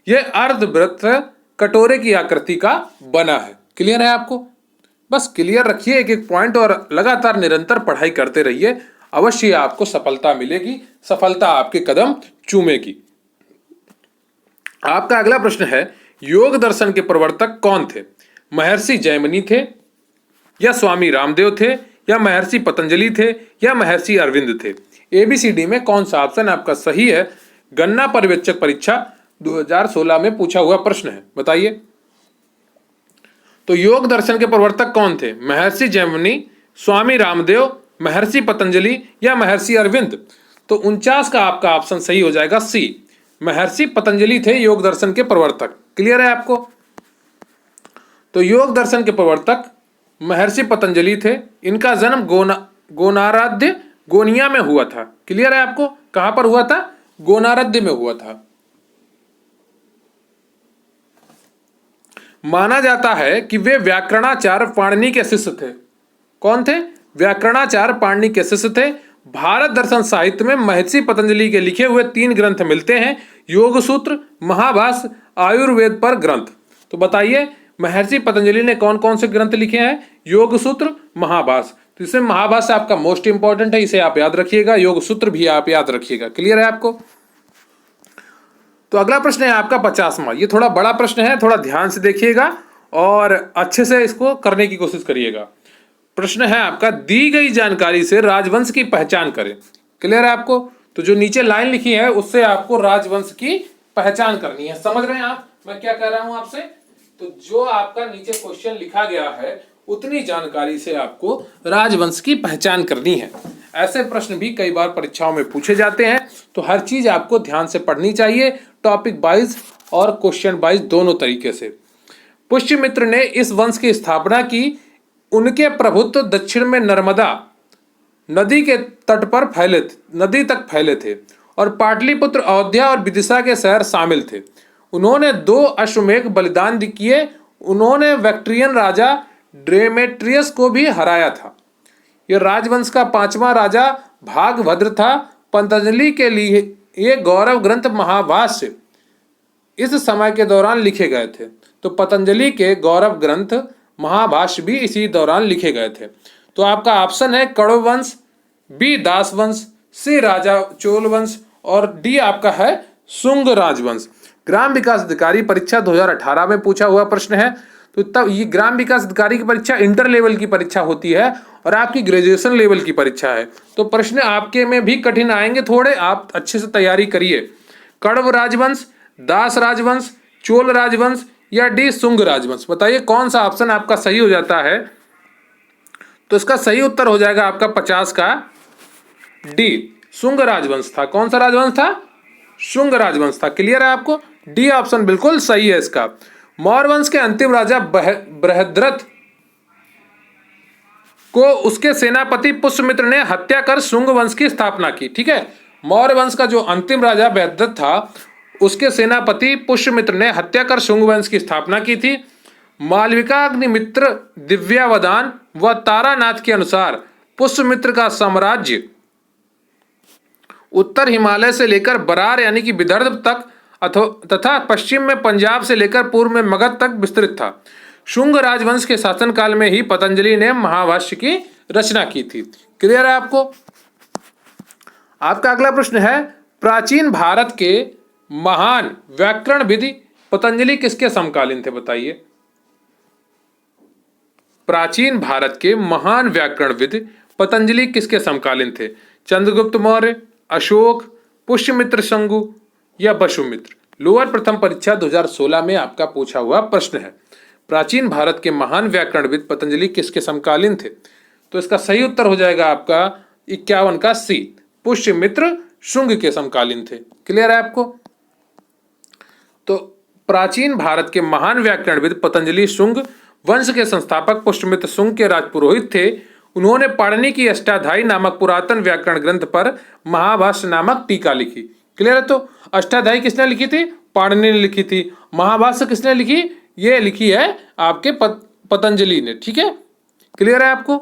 यह अर्धवृत्त कटोरे की आकृति का बना है। क्लियर है आपको? बस क्लियर रखिए एक एक पॉइंट और लगातार निरंतर पढ़ाई करते रहिए, अवश्य आपको सफलता मिलेगी, सफलता आपके कदम चूमेगी। आपका अगला प्रश्न है, योग दर्शन के प्रवर्तक कौन थे? महर्षि जैमिनी थे या स्वामी रामदेव थे या महर्षि पतंजलि थे या महर्षि अरविंद थे? एबीसीडी में कौन सा ऑप्शन आपका सही है? गन्ना पर्यवेक्षक परीक्षा 2016 में पूछा हुआ प्रश्न है। बताइए। तो योग दर्शन के प्रवर्तक कौन थे? महर्षि जैमिनी, स्वामी रामदेव, महर्षि पतंजलि या महर्षि अरविंद? तो 49 का आपका ऑप्शन सही हो जाएगा सी, महर्षि पतंजलि थे योग दर्शन के प्रवर्तक। क्लियर है आपको? तो योग दर्शन के प्रवर्तक महर्षि पतंजलि थे। इनका जन्म गोनाराध्य गोनिया में हुआ था। क्लियर है आपको? कहां पर हुआ था? गोनाराध्य में हुआ था। माना जाता है कि वे व्याकरणाचार्य पाणिनि के शिष्य थे। कौन थे? व्याकरणाचार्य पाणिनि के शिष्य थे। भारत दर्शन साहित्य में महर्षि पतंजलि के लिखे हुए 3 ग्रंथ मिलते हैं, योग सूत्र, महाभाष्य, आयुर्वेद पर ग्रंथ। तो बताइए, महर्षि पतंजलि ने कौन कौन से ग्रंथ लिखे हैं? योग सूत्र, महाभाष्य। तो इसमें महाभाष्य आपका मोस्ट इंपॉर्टेंट है, इसे आप याद रखिएगा, योग सूत्र भी आप याद रखिएगा। क्लियर है आपको? तो अगला प्रश्न है आपका 50वां। ये थोड़ा बड़ा प्रश्न है, थोड़ा ध्यान से देखिएगा और अच्छे से इसको करने की कोशिश करिएगा। प्रश्न है आपका, दी गई जानकारी से राजवंश की पहचान करें। क्लियर है आपको? तो जो नीचे लाइन लिखी है उससे आपको राजवंश की पहचान करनी है। समझ रहे हैं आप मैं क्या कह रहा हूं आपसे? तो जो आपका नीचे क्वेश्चन लिखा गया है उतनी जानकारी से आपको राजवंश की पहचान करनी है। ऐसे प्रश्न भी कई बार परीक्षाओं में पूछे जाते हैं, तो हर चीज आपको ध्यान से पढ़नी चाहिए, टॉपिक वाइज और क्वेश्चन वाइज दोनों तरीके से। पुष्यमित्र ने इस वंश की स्थापना की। उनके प्रभुत्व दक्षिण में नर्मदा नदी के तट पर नदी तक फैले थे और पाटलिपुत्र, अयोध्या और विदिशा के शहर शामिल थे। उन्होंने 2 अश्वमेध बलिदान किए। उन्होंने बैक्ट्रियन राजा डेमेट्रियस को भी हराया था। यह राजवंश का 5वां राजा भागभद्र था। पतंजलि के लिए ये गौरव ग्रंथ महाभाष्य इस समय के दौरान लिखे गए थे। तो पतंजलि के गौरव ग्रंथ महाभाष्य भी इसी दौरान लिखे गए थे। तो आपका ऑप्शन है कण्व वंश, बी दास वंश, सी राजा चोल वंश और डी आपका है शुंग राजवंश। ग्राम विकास अधिकारी परीक्षा 2018 में पूछा हुआ प्रश्न है। तो तब ये ग्राम विकास अधिकारी की परीक्षा इंटर लेवल की परीक्षा होती है और आपकी ग्रेजुएशन लेवल की परीक्षा है। तो प्रश्न आपके में भी कठिन आएंगे थोड़े, आप अच्छे से तैयारी करिए। कण्व राजवंश, दास राजवंश, चोल राजवंश या डी शुंग राजवंश, बताइए कौन सा ऑप्शन आपका सही हो जाता है। तो इसका सही उत्तर हो जाएगा आपका 50 का डी शुंग राजवंश था। कौन सा राजवंश था? शुंग राजवंश था। क्लियर है आपको? डी ऑप्शन बिल्कुल सही है इसका। मौर्य वंश के अंतिम राजा बृहद्रथ को उसके सेनापति पुष्यमित्र ने हत्या कर शुंग वंश की स्थापना की। ठीक है, मौर्य वंश का जो अंतिम राजा बृहद्रथ था उसके सेनापति पुष्यमित्र ने हत्या कर शुंग वंश की स्थापना की थी। मालविका अग्निमित्र दिव्यावदान व तारानाथ के अनुसार पुष्यमित्र का साम्राज्य उत्तर हिमालय से लेकर बरार यानी कि विदर्भ तक तथा पश्चिम में पंजाब से लेकर पूर्व में मगध तक विस्तृत था। शुंग राजवंश के शासनकाल में ही पतंजलि ने महाभाष्य की रचना की थी। क्लियर है आपको? आपका अगला प्रश्न है, प्राचीन भारत के महान व्याकरण विद पतंजलि किसके समकालीन थे? बताइए। प्राचीन भारत के महान व्याकरणविद पतंजलि किसके समकालीन थे? चंद्रगुप्त मौर्य, अशोक, पुष्यमित्र शंगु या वसुमित्र? लोअर प्रथम परीक्षा 2016 में आपका पूछा हुआ प्रश्न है। प्राचीन भारत के महान व्याकरणविद पतंजलि किसके समकालीन थे? तो इसका सही उत्तर हो जाएगा आपका 51 का सी, पुष्यमित्र शुंग के समकालीन थे। क्लियर है आपको? तो प्राचीन भारत के महान व्याकरणविद पतंजलि शुंग वंश के संस्थापक पुष्यमित्र शुंग के राजपुरोहित थे। उन्होंने पाणिनि की अष्टाध्यायी नामक पुरातन व्याकरण ग्रंथ पर महाभाष्य नामक टीका लिखी। क्लियर है? तो अष्टाध्यायी किसने लिखी थी? पाणिनि ने लिखी थी। महाभाष्य किसने लिखी? ये लिखी है आपके पतंजलि ने। ठीक है, क्लियर है आपको?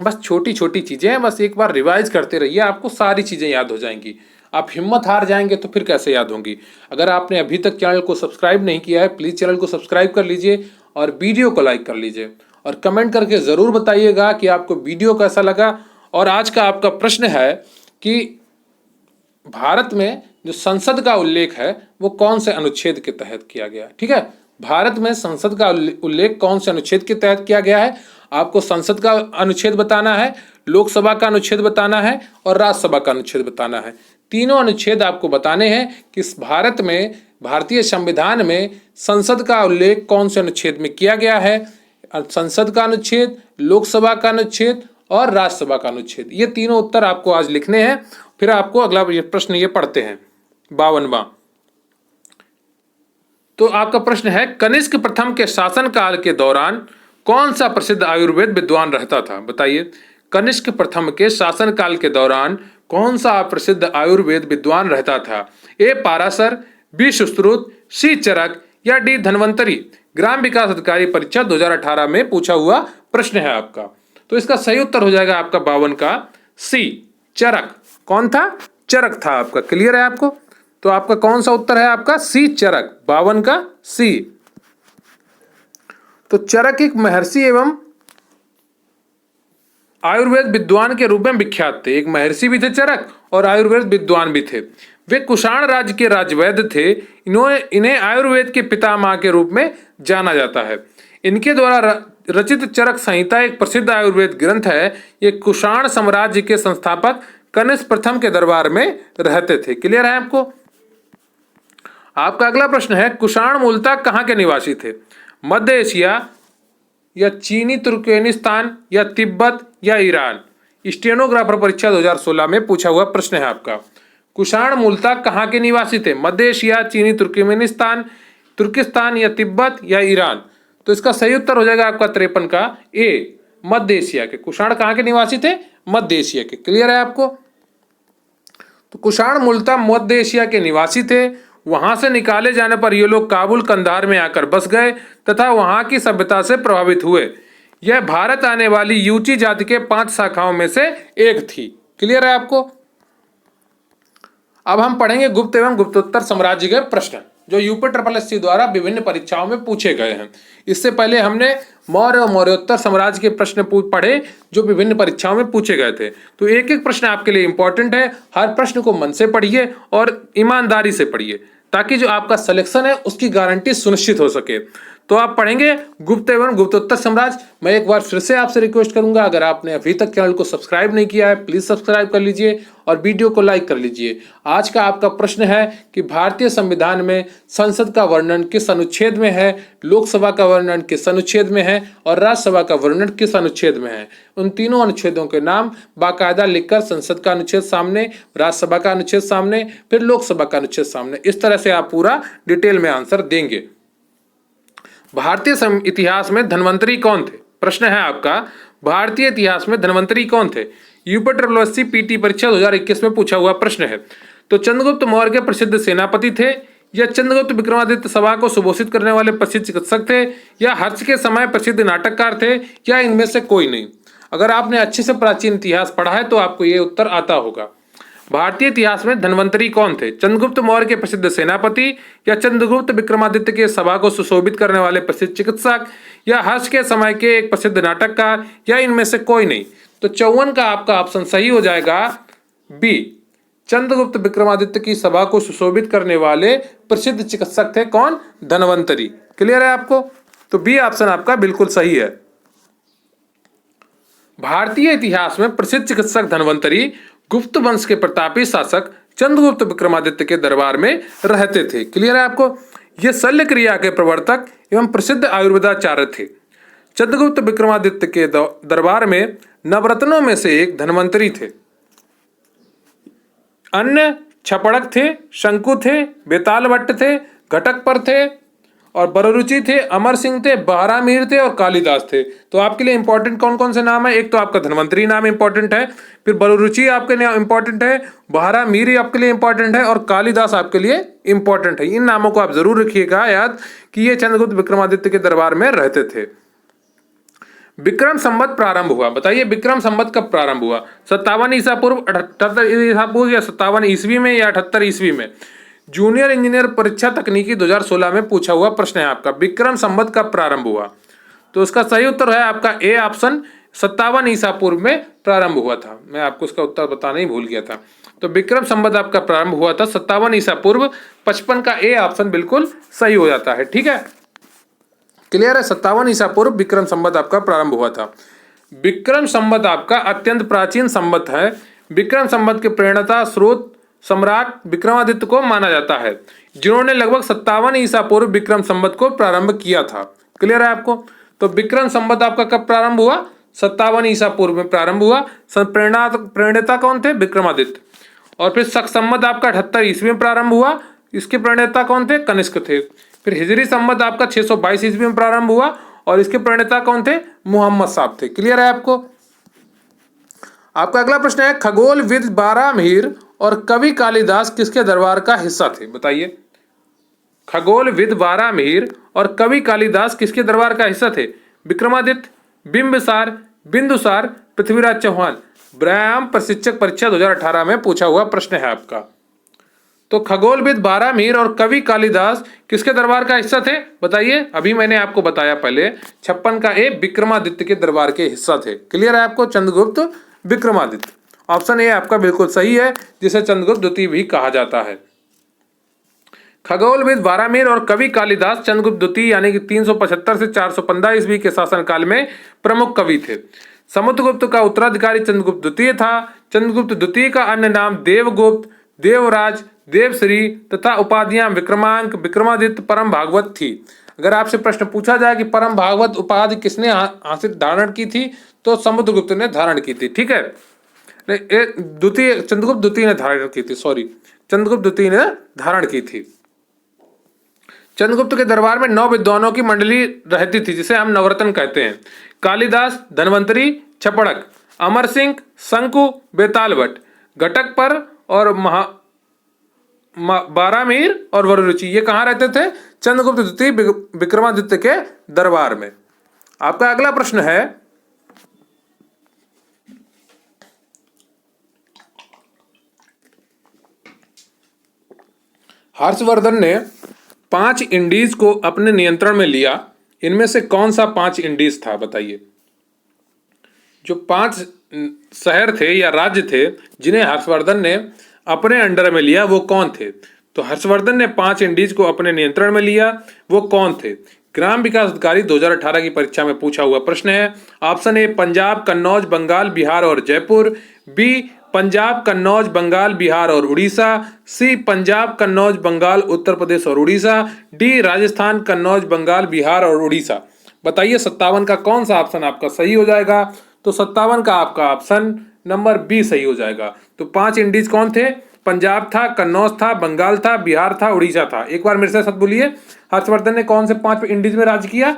बस छोटी छोटी चीजें हैं, बस एक बार रिवाइज करते रहिए, आपको सारी चीजें याद हो जाएंगी। आप हिम्मत हार जाएंगे तो फिर कैसे याद होंगी। अगर आपने अभी तक चैनल को सब्सक्राइब नहीं किया है, प्लीज चैनल को सब्सक्राइब कर लीजिए और वीडियो को लाइक कर लीजिए और कमेंट करके जरूर बताइएगा कि आपको वीडियो कैसा लगा। और आज का आपका प्रश्न है कि भारत में जो संसद का उल्लेख है वो कौन से अनुच्छेद के तहत किया गया? ठीक है, भारत में संसद का उल्लेख कौन से अनुच्छेद के तहत किया गया है? आपको संसद का अनुच्छेद बताना है, लोकसभा का अनुच्छेद बताना है और राज्यसभा का अनुच्छेद बताना है। तीनों अनुच्छेद आपको बताने हैं कि इस भारत में भारतीय संविधान में संसद का उल्लेख कौन से अनुच्छेद में किया गया है। संसद का अनुच्छेद, लोकसभा का अनुच्छेद और राज्यसभा का अनुच्छेद, ये तीनों उत्तर आपको आज लिखने हैं। फिर आपको अगला प्रश्न ये पढ़ते हैं 52वां। तो आपका प्रश्न है, कनिष्क प्रथम के शासनकाल के दौरान कौन सा प्रसिद्ध आयुर्वेद विद्वान रहता था? बताइए। कनिष्क प्रथम के शासनकाल के दौरान कौन सा प्रसिद्ध आयुर्वेद विद्वान रहता था? ए पाराशर, बी सुश्रुत, सी चरक या डी धन्वंतरी? ग्राम विकास अधिकारी परीक्षा 2018 में पूछा हुआ प्रश्न है आपका। तो इसका सही उत्तर हो जाएगा आपका 52 का सी, चरक। कौन था? चरक था आपका। क्लियर है आपको? तो आपका कौन सा उत्तर है? आपका सी, चरक। 52 का सी। तो चरक एक महर्षि एवं आयुर्वेद विद्वान के रूप में विख्यात थे। एक महर्षि भी थे चरक और आयुर्वेद विद्वान भी थे। वे कुषाण राज्य के राजवैद्य थे। इन्हें आयुर्वेद के पितामह के रूप में जाना जाता है। इनके द्वारा रचित चरक संहिता एक प्रसिद्ध आयुर्वेद ग्रंथ है। ये कुषाण साम्राज्य के संस्थापक कनिष्क प्रथम के दरबार में रहते थे। क्लियर है आपको? आपका अगला प्रश्न है, कुषाण मूलतः कहाँ के निवासी थे? मध्य एशिया या चीनी तुर्कमेनिस्तान या तिब्बत या ईरान? स्टेनोग्राफर परीक्षा 2016 में पूछा हुआ प्रश्न है आपका। कुषाण मूलतः कहाँ के निवासी थे? मध्य एशिया, चीनी तुर्कमेनिस्तान, तुर्किस्तान या तिब्बत या ईरान? तो इसका सही उत्तर हो जाएगा आपका 53 का ए, मध्य एशिया के। कुषाण कहाँ के निवासी थे? मध्य एशिया के। क्लियर है आपको? तो कुषाण मूलतः मध्य एशिया के निवासी थे। वहां से निकाले जाने पर ये लोग काबुल कंधार में आकर बस गए तथा वहां की सभ्यता से प्रभावित हुए। यह भारत आने वाली यूची जाति के 5 शाखाओं में से एक थी। क्लियर है आपको? अब हम पढ़ेंगे गुप्त एवं गुप्तोत्तर साम्राज्य के प्रश्न जो यूपी SSC द्वारा विभिन्न परीक्षाओं में पूछे गए हैं। इससे पहले हमने मौर्य और मौर्योत्तर साम्राज्य के प्रश्न पढ़े जो विभिन्न परीक्षाओं में पूछे गए थे। तो एक एक प्रश्न आपके लिए इंपॉर्टेंट है। हर प्रश्न को मन से पढ़िए और ईमानदारी से पढ़िए ताकि जो आपका सिलेक्शन है उसकी गारंटी सुनिश्चित हो सके। तो आप पढ़ेंगे गुप्त एवं गुप्तोत्तर साम्राज्य। मैं एक बार फिर से आपसे रिक्वेस्ट करूंगा, अगर आपने अभी तक चैनल को सब्सक्राइब नहीं किया है प्लीज सब्सक्राइब कर लीजिए और वीडियो को लाइक कर लीजिए। आज का आपका प्रश्न है कि भारतीय संविधान में संसद का वर्णन किस अनुच्छेद में है, लोकसभा का वर्णन किस अनुच्छेद में है और राज्यसभा का वर्णन किस अनुच्छेद में है। उन तीनों अनुच्छेदों के नाम बाकायदा लिखकर संसद का अनुच्छेद सामने, राज्यसभा का अनुच्छेद सामने, फिर लोकसभा का अनुच्छेद सामने, इस तरह से आप पूरा डिटेल में आंसर देंगे। भारतीय इतिहास में धन्वंतरी कौन थे? प्रश्न है आपका, भारतीय इतिहास में धन्वंतरी कौन थे? यूपी SSC पीटी परीक्षा 2021 में पूछा हुआ प्रश्न है। तो चंद्रगुप्त मौर्य के प्रसिद्ध सेनापति थे, या चंद्रगुप्त विक्रमादित्य सभा को सुपोषित करने वाले प्रसिद्ध चिकित्सक थे, या हर्ष के समय प्रसिद्ध नाटककार थे, या इनमें से कोई नहीं। अगर आपने अच्छे से प्राचीन इतिहास पढ़ा है तो आपको ये उत्तर आता होगा। भारतीय इतिहास में धन्वंतरी कौन थे? चंद्रगुप्त मौर्य के प्रसिद्ध सेनापति, या चंद्रगुप्त विक्रमादित्य के सभा को सुशोभित करने वाले प्रसिद्ध चिकित्सक, या हर्ष के समय के एक प्रसिद्ध नाटककार, या इनमें से कोई नहीं। तो 54 का आपका ऑप्शन सही हो जाएगा बी, चंद्रगुप्त विक्रमादित्य की सभा को सुशोभित करने वाले प्रसिद्ध चिकित्सक थे कौन? धन्वंतरी। क्लियर है आपको? तो बी ऑप्शन आपका बिल्कुल सही है। भारतीय इतिहास में प्रसिद्ध चिकित्सक धन्वंतरी गुप्त वंश के प्रतापी शासक चंद्रगुप्त विक्रमादित्य के दरबार में रहते थे। क्लियर है आपको? ये शल्य क्रिया के प्रवर्तक एवं प्रसिद्ध आयुर्वेदाचार्य थे। चंद्रगुप्त विक्रमादित्य के दरबार में नवरत्नों में से एक धन्वंतरी थे। अन्य छपड़क थे, शंकु थे, बेताल भट्ट थे, घटकपर थे और बररुचि थे, अमर सिंह थे, बहरामीर थे और कालिदास थे। तो आपके लिए इंपॉर्टेंट कौन कौन से नाम है? एक तो आपका धन्वंतरी नाम इंपॉर्टेंट है, फिर बररुचि आपके लिए इंपॉर्टेंट है, बहरामीर आपके लिए इंपॉर्टेंट है और कालिदास आपके लिए इंपॉर्टेंट है। इन नामों को आप जरूर रखिएगा याद कि ये चंद्रगुप्त विक्रमादित्य के दरबार में रहते थे। विक्रम संवत प्रारंभ हुआ, बताइए विक्रम संवत कब प्रारंभ हुआ? 57 ईसा पूर्व, 78 ईसा पूर्व, या 57 ईस्वी में, या 78 ईस्वी में? जूनियर इंजीनियर परीक्षा तकनीकी 2016 में पूछा हुआ प्रश्न है आपका, विक्रम संवत कब प्रारंभ हुआ? तो उसका सही उत्तर है आपका ए ऑप्शन, 57 ईसा पूर्व में प्रारंभ हुआ था। मैं आपको उसका उत्तर बताना ही भूल गया था। तो विक्रम संवत आपका प्रारंभ हुआ था 57 ईसा पूर्व। 55 का ए ऑप्शन बिल्कुल सही हो जाता है। ठीक है, क्लियर है? 57 ईसा पूर्व विक्रम संवत आपका प्रारंभ हुआ था। विक्रम संवत आपका अत्यंत प्राचीन संवत है। विक्रम संवत के प्रेरणा स्रोत सम्राट विक्रमादित्य को माना जाता है, जिन्होंने लगभग 57 ईसा पूर्व विक्रम संवत को प्रारंभ किया था। क्लियर है आपको? तो विक्रम संवत आपका कब प्रारंभ हुआ? 57 ईसा पूर्व में प्रारंभ हुआ। प्रणेता कौन थे? विक्रमादित्य। और फिर शक संवत आपका 78 ईस्वी में प्रारंभ हुआ। इसके प्रणेता कौन थे? कनिष्क थे। फिर हिजरी संवत आपका 622 ईस्वी में प्रारंभ हुआ और इसके प्रणेता कौन थे? मुहम्मद साहब थे। क्लियर है आपको? आपका अगला प्रश्न है, खगोलविद बारामीर और कवि कालिदास किसके दरबार का हिस्सा थे? बताइए, खगोलविद बारामीर और कवि कालिदास किसके दरबार का हिस्सा थे? विक्रमादित्य, बिंबिसार, बिंदुसार, पृथ्वीराज चौहान। ब्रह्म प्रशिक्षक परीक्षा 2018 में पूछा हुआ प्रश्न है आपका। तो खगोलविद बारामीर और कवि कालिदास किसके दरबार का हिस्सा थे? बताइए, अभी मैंने आपको बताया पहले 56 का ए विक्रमादित्य के दरबार के हिस्सा थे। क्लियर है आपको? चंद्रगुप्त विक्रमादित्य। ऑप्शन ए आपका बिल्कुल सही है, जिसे चंद्रगुप्त द्वितीय भी कहा जाता है। खगोलविद बारामीर और कवि कालिदास चंद्रगुप्त द्वितीय यानी कि 375 से 415 ईस्वी के शासनकाल में प्रमुख कवि थे। समुद्रगुप्त का उत्तराधिकारी चंद्रगुप्त द्वितीय था। चंद्रगुप्त द्वितीय का अन्य नाम देवगुप्त, देवराज, देवश्री तथा उपाधियां विक्रमांक, विक्रमादित्य, परम भागवत थी। अगर आपसे प्रश्न पूछा जाए कि परम भागवत उपाधि किसने हासिल धारण की थी, तो समुद्रगुप्त ने धारण की थी। ठीक है, द्वितीय चंद्रगुप्त द्वितीय ने धारण की थी, सॉरी चंद्रगुप्त द्वितीय ने धारण की थी। चंद्रगुप्त के दरबार में 9 विद्वानों की मंडली रहती थी, जिसे हम नवरत्न कहते हैं। कालिदास, धन्वंतरी, छपड़क, अमर सिंह, शंकु, बेताल भट्ट, घटकपर और बारामीर और वरुरुचि ये कहाँ रहते थे? चंद्रगुप्त द्वितीय विक्रमादित्य के दरबार में। आपका अगला प्रश्न है, हर्षवर्धन ने 5 इंडीज को अपने नियंत्रण में लिया, इनमें से कौन सा 5 इंडीज था? बताइए। जो 5 शहर थे या राज्य थे जिन्हें हर्षवर्धन ने अपने अंडर में लिया वो कौन थे? तो हर्षवर्धन ने 5 इंडीज को अपने नियंत्रण में लिया, वो कौन थे? ग्राम विकास अधिकारी 2018 की परीक्षा में पूछा हुआ प्रश्न है। ऑप्शन ए पंजाब, कन्नौज, बंगाल, बिहार और जयपुर। बी पंजाब, कन्नौज, बंगाल, बिहार और उड़ीसा। सी पंजाब, कन्नौज, बंगाल, उत्तर प्रदेश और उड़ीसा। डी राजस्थान, कन्नौज, बंगाल, बिहार और उड़ीसा। बताइए 57 का कौन सा ऑप्शन आपका सही हो जाएगा? तो 57 का आपका ऑप्शन नंबर बी सही हो जाएगा। तो 5 इंडीज कौन थे? पंजाब था, कन्नौज था, बंगाल था, बिहार था, उड़ीसा था। एक बार मेरे साथ बोलिए, हर्षवर्धन ने कौन से 5 इंडीज में राज किया?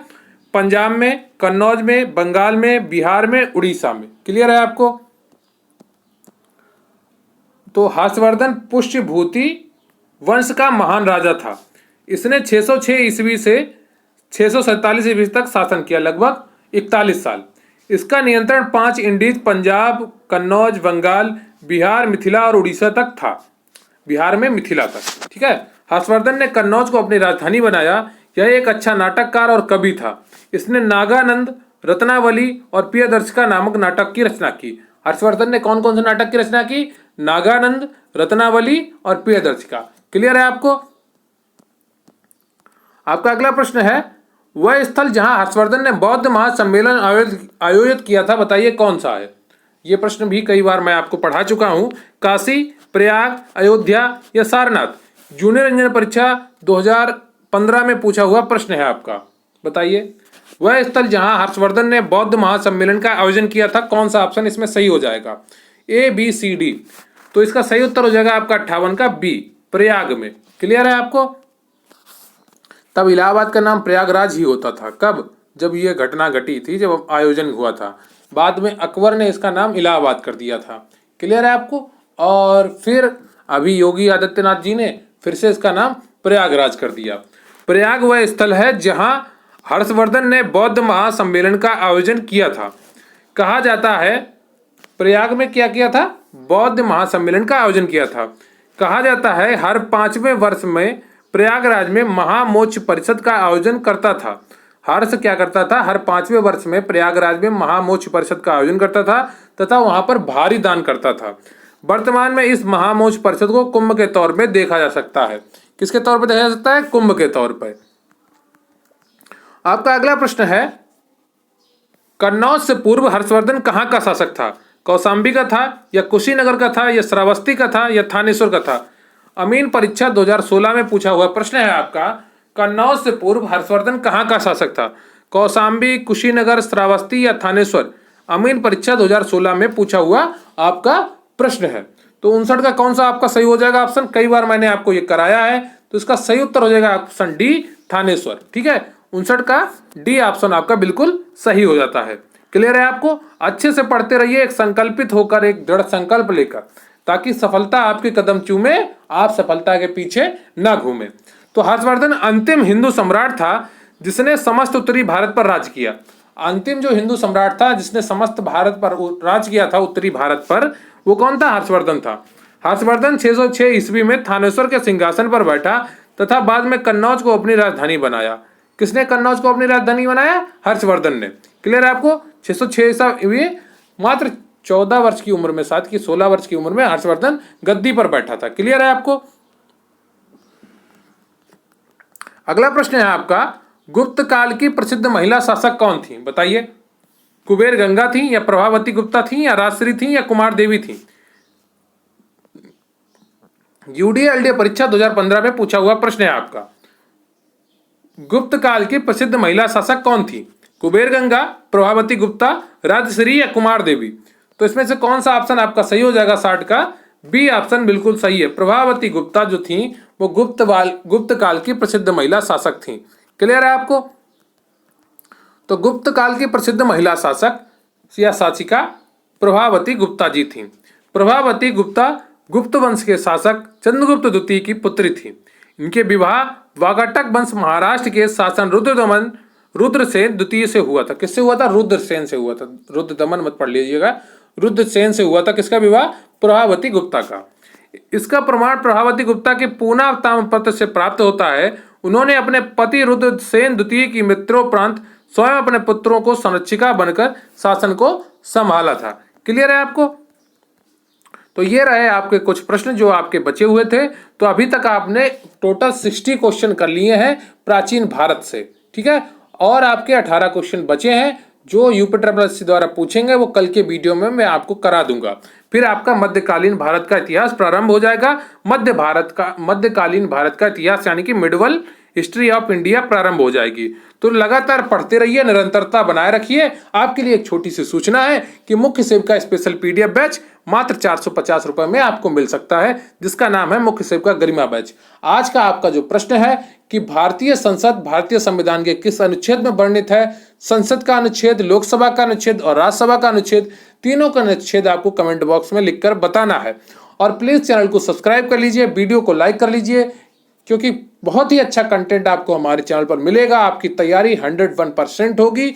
पंजाब में, कन्नौज में, बंगाल में, बिहार में, उड़ीसा में। क्लियर है आपको? तो हर्षवर्धन पुष्यभूति वंश का महान राजा था। इसने 606 ईस्वी से 647 ईस्वी तक शासन किया, लगभग 41 साल। इसका नियंत्रण 5 इंडीज पंजाब, कन्नौज, बंगाल, बिहार, मिथिला और उड़ीसा तक था। बिहार में मिथिला तक, ठीक है। हर्षवर्धन ने कन्नौज को अपनी राजधानी बनाया। यह एक अच्छा नाटककार और कवि था। इसने नागानंद, रत्नावली और प्रियदर्शिका नामक नाटक की रचना की। हर्षवर्धन ने कौन कौन से नाटक की रचना की? नागानंद, रत्नावली और प्रियदर्शिका। क्लियर है आपको? आपका अगला प्रश्न है, वह स्थल जहां हर्षवर्धन ने बौद्ध महासम्मेलन आयोजित किया था, बताइए कौन सा है? ये प्रश्न भी कई बार मैं आपको पढ़ा चुका हूं। काशी, प्रयाग, अयोध्या या सारनाथ। जूनियर इंजीनियर परीक्षा 2015 में पूछा हुआ प्रश्न है आपका। बताइए वह स्थल जहां हर्षवर्धन ने बौद्ध महासम्मेलन का आयोजन किया था, कौन सा ऑप्शन इसमें सही हो जाएगा? ए, बी, सी, डी। तो इसका सही उत्तर हो जाएगा आपका 58 का बी, प्रयाग में। क्लियर है आपको? तब इलाहाबाद का नाम प्रयागराज ही होता था। कब? जब यह घटना घटी थी, जब आयोजन हुआ था। बाद में अकबर ने इसका नाम इलाहाबाद कर दिया था। क्लियर है आपको? और फिर अभी योगी आदित्यनाथ जी ने फिर से इसका नाम प्रयागराज कर दिया। प्रयाग वह स्थल है जहां हर्षवर्धन ने बौद्ध महासम्मेलन का आयोजन किया था। कहा जाता है प्रयाग में क्या किया था? बौद्ध महासम्मेलन का आयोजन किया था। कहा जाता है हर 5वें वर्ष में प्रयागराज में महामोक्ष परिषद का आयोजन करता था। हर्ष क्या करता था? हर 5वें वर्ष में प्रयागराज में महामोक्ष परिषद का आयोजन करता था तथा वहां पर भारी दान करता था। वर्तमान में इस महामोक्ष परिषद को कुंभ के तौर पे देखा जा सकता है। किसके तौर पे देखा जा सकता है? कुंभ के तौर पे। आपका अगला प्रश्न है, कन्नौज से पूर्व हर्षवर्धन कहाँ का शासक था? कौशाम्बी का था या कुशीनगर का था या श्रावस्ती का था या थानेश्वर का था? अमीन परीक्षा 2016 में पूछा हुआ प्रश्न है आपका। कन्नौज से पूर्व हर्षवर्धन कहाँ का शासक था? कौशाम्बी, कुशीनगर, श्रावस्ती या थानेश्वर? अमीन परीक्षा 2016 में पूछा हुआ आपका प्रश्न है। तो 59 का कौन सा आपका सही हो जाएगा ऑप्शन? कई बार मैंने आपको ये कराया है, तो इसका सही उत्तर हो जाएगा ऑप्शन डी, थानेश्वर। ठीक है, 59 का डी ऑप्शन आपका बिल्कुल सही हो जाता है। क्लियर है आपको? अच्छे से पढ़ते रहिए, एक संकल्पित होकर, एक दृढ़ संकल्प लेकर, ताकि सफलता आपके कदम चूमे, आप सफलता के पीछे न घूमे। तो हर्षवर्धन अंतिम हिंदू सम्राट था जिसने समस्त उत्तरी भारत पर राज किया। अंतिम जो हिंदू सम्राट था जिसने समस्त भारत पर राज किया था, उत्तरी भारत पर, वो कौन था? हर्षवर्धन था। हर्षवर्धन 606 ईस्वी में थानेश्वर के सिंहासन पर बैठा तथा बाद में कन्नौज को अपनी राजधानी बनाया। किसने कन्नौज को अपनी राजधानी बनाया? हर्षवर्धन ने। क्लियर है आपको? 606 ईस्वी, मात्र 14 वर्ष की उम्र में, साथ की 16 वर्ष की उम्र में हर्षवर्धन गद्दी पर बैठा था। क्लियर है आपको? अगला प्रश्न है आपका, गुप्त काल की प्रसिद्ध महिला शासक कौन थी? बताइए। कुबेर गंगा थी या प्रभावती गुप्ता थी या राजश्री थी या कुमार देवी थी? यूडीएलडी परीक्षा 2015 में पूछा हुआ प्रश्न है आपका। गुप्त काल की प्रसिद्ध महिला शासक कौन थी? कुबेर गंगा, प्रभावती गुप्ता, राजश्री या कुमार देवी? तो इसमें से कौन सा ऑप्शन आपका सही हो जाएगा? 60 का बी ऑप्शन बिल्कुल सही है। प्रभावती गुप्ता जो थी वो गुप्त काल की प्रसिद्ध महिला शासक थी। क्लियर है आपको? तो गुप्त काल की प्रसिद्ध महिला शासक या शासिका प्रभावती गुप्ता जी थी। प्रभावती गुप्ता गुप्त वंश के शासक चंद्रगुप्त द्वितीय की पुत्री थी। इनके विवाह वाकाटक वंश महाराष्ट्र के शासन रुद्रसेन द्वितीय से हुआ था। किससे हुआ था? रुद्रसेन से हुआ था। रुद्रदमन मत पढ़ लीजिएगा, रुद्रसेन से हुआ था। किसका विवाह? प्रभावती गुप्ता का। इसका प्रमाण प्रभावती गुप्ता के पूना ताम्रपत्र से प्राप्त होता है। उन्होंने अपने पति रुद्रसेन द्वितीय की मृत्युपरांत स्वयं अपने पुत्रों को संरक्षिका बनकर शासन को संभाला था। क्लियर है आपको? तो ये रहे आपके कुछ प्रश्न जो आपके बचे हुए थे। तो अभी तक आपने टोटल 60 क्वेश्चन कर लिए हैं प्राचीन भारत से, ठीक है। और आपके 18 क्वेश्चन बचे हैं जो यूपीएससी द्वारा पूछेंगे, वो कल के वीडियो में मैं आपको करा दूंगा। फिर आपका मध्यकालीन भारत का इतिहास प्रारंभ हो जाएगा। मध्यकालीन भारत का इतिहास यानी कि मिडवल हिस्ट्री ऑफ इंडिया प्रारंभ हो जाएगी। तो लगातार पढ़ते रहिए, निरंतरता बनाए रखिए। आपके लिए एक छोटी सी सूचना है कि मुख्य सेविका स्पेशल पीडीएफ बैच मात्र 450 रुपए में आपको मिल सकता है, जिसका नाम है मुख्य सेविका गरिमा बैच। आज का आपका जो प्रश्न है कि भारतीय संसद भारतीय संविधान के किस अनुच्छेद में वर्णित है? संसद का अनुच्छेद, लोकसभा का अनुच्छेद और राज्यसभा का अनुच्छेद, तीनों का अनुच्छेद आपको कमेंट बॉक्स में लिखकर बताना है। और प्लीज चैनल को सब्सक्राइब कर लीजिए, वीडियो को लाइक कर लीजिए, क्योंकि बहुत ही अच्छा कंटेंट आपको हमारे चैनल पर मिलेगा। आपकी तैयारी 101% होगी।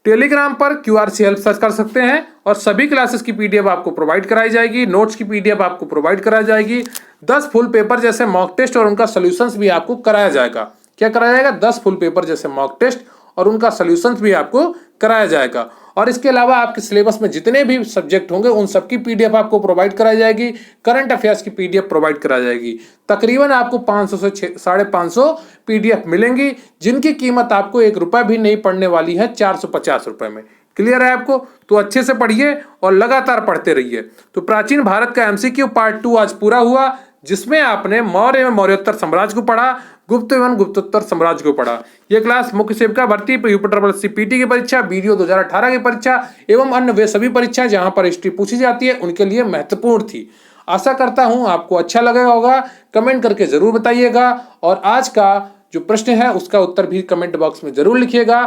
टेलीग्राम पर क्यूआर से हेल्प सर्च कर सकते हैं और सभी क्लासेस की पीडीएफ आपको प्रोवाइड कराई जाएगी। नोट्स की पीडीएफ आपको प्रोवाइड कराई जाएगी। 10 फुल पेपर जैसे मॉक टेस्ट और उनका सॉल्यूशंस भी आपको कराया जाएगा। क्या कराया जाएगा? 10 फुल पेपर जैसे मॉक टेस्ट और उनका सॉल्यूशंस भी आपको कराया जाएगा। और इसके अलावा आपके सिलेबस में जितने भी सब्जेक्ट होंगे उन सबकी पीडीएफ आपको प्रोवाइड कराई जाएगी। करंट अफेयर्स की पीडीएफ प्रोवाइड कराई जाएगी। तकरीबन आपको 500 से 550 पीडीएफ मिलेंगी, जिनकी कीमत आपको 1 रुपया भी नहीं पड़ने वाली है, 450 रुपए में। क्लियर है आपको? तो अच्छे से पढ़िए और लगातार पढ़ते रहिए। तो प्राचीन भारत का एमसीक्यू पार्ट 2 आज पूरा हुआ, जिसमें आपने मौर्य एवं मौर्योत्तर साम्राज्य को पढ़ा, गुप्त एवं गुप्तोत्तर साम्राज्य को पढ़ा। यह क्लास मुख्य सेविका भर्ती यूपीएससी पीटी की परीक्षा, वीडियो 2018 की परीक्षा एवं अन्य वे सभी परीक्षा जहां पर हिस्ट्री पूछी जाती है उनके लिए महत्वपूर्ण थी। आशा करता हूं आपको अच्छा लगा होगा। कमेंट करके जरूर बताइएगा और आज का जो प्रश्न है उसका उत्तर भी कमेंट बॉक्स में जरूर लिखिएगा।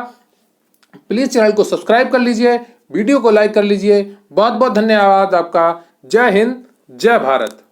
प्लीज चैनल को सब्सक्राइब कर लीजिए, वीडियो को लाइक कर लीजिए। बहुत बहुत धन्यवाद आपका। जय हिंद, जय भारत।